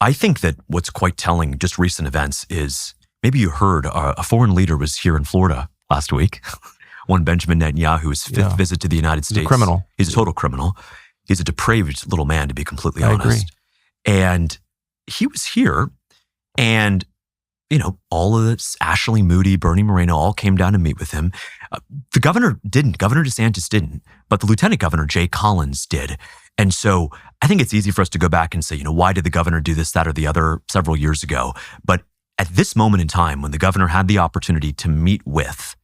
I think that what's quite telling, just recent events, is maybe you heard a foreign leader was here in Florida last week. One Benjamin Netanyahu's fifth visit to the United States. He's a criminal. He's a total criminal. He's a depraved little man, to be completely honest. I agree. And he was here, and all of this, Ashley Moody, Bernie Moreno, all came down to meet with him. The governor didn't. Governor DeSantis didn't. But the Lieutenant Governor, Jay Collins, did. And so I think it's easy for us to go back and say, why did the governor do this, that, or the other several years ago? But at this moment in time, when the governor had the opportunity to meet with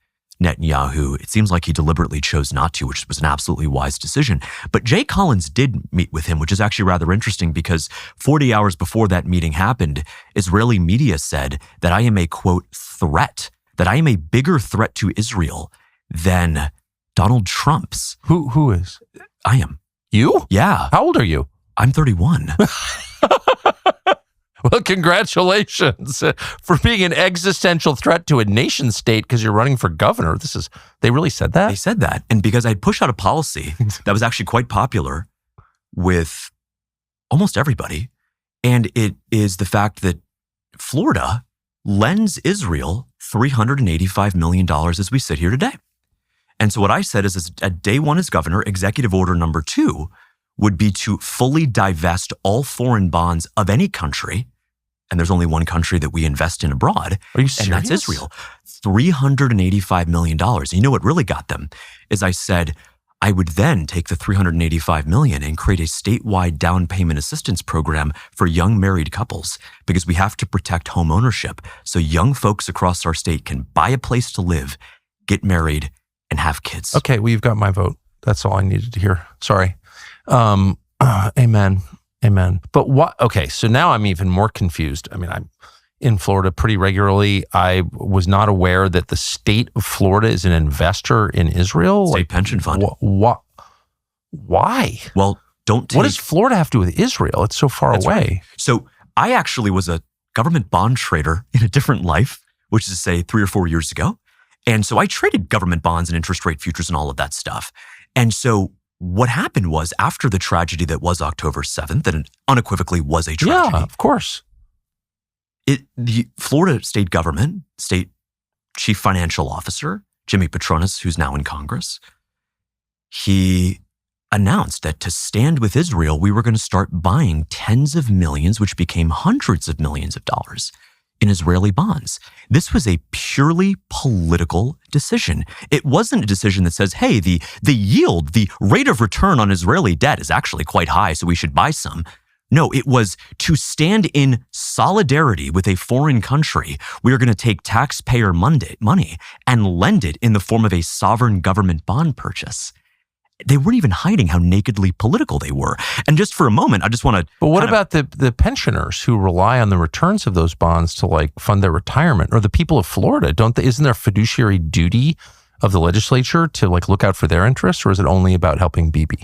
Netanyahu, it seems like he deliberately chose not to, which was an absolutely wise decision. But Jay Collins did meet with him, which is actually rather interesting because 40 hours before that meeting happened, Israeli media said that I am a, quote, threat, that I am a bigger threat to Israel than Donald Trump's. Who is? I am. You? Yeah. How old are you? I'm 31. Well, congratulations for being an existential threat to a nation state because you're running for governor. They really said that? They said that. And because I'd pushed out a policy that was actually quite popular with almost everybody. And it is the fact that Florida lends Israel $385 million as we sit here today. And so what I said is at day one as governor, executive order number 2 would be to fully divest all foreign bonds of any country. And there's only one country that we invest in abroad. Are you serious? And that's Israel. $385 million. And you know what really got them is I said I would then take the $385 million and create a statewide down payment assistance program for young married couples because we have to protect home ownership so young folks across our state can buy a place to live, get married, and have kids. Okay, well, you've got my vote. That's all I needed to hear. Sorry. Amen. But what? Okay, so now I'm even more confused. I mean, I'm in Florida pretty regularly. I was not aware that the state of Florida is an investor in Israel. State pension fund. Why? Well, what does Florida have to do with Israel? It's so far away. Right. So I actually was a government bond trader in a different life, which is to say 3 or 4 years ago. And so I traded government bonds and interest rate futures and all of that stuff. And so what happened was after the tragedy that was October 7th, that it unequivocally was a tragedy. Yeah, of course. The Florida state government, state chief financial officer, Jimmy Patronis, who's now in Congress, he announced that to stand with Israel, we were going to start buying tens of millions, which became hundreds of millions of dollars in Israeli bonds. This was a purely political decision. It wasn't a decision that says, hey, the yield, the rate of return on Israeli debt is actually quite high, so we should buy some. No, it was to stand in solidarity with a foreign country. We are going to take taxpayer money and lend it in the form of a sovereign government bond purchase. They weren't even hiding how nakedly political they were. And just for a moment, I just want to... But what about the pensioners who rely on the returns of those bonds to fund their retirement, or the people of Florida? Isn't there a fiduciary duty of the legislature to look out for their interests, or is it only about helping Bibi?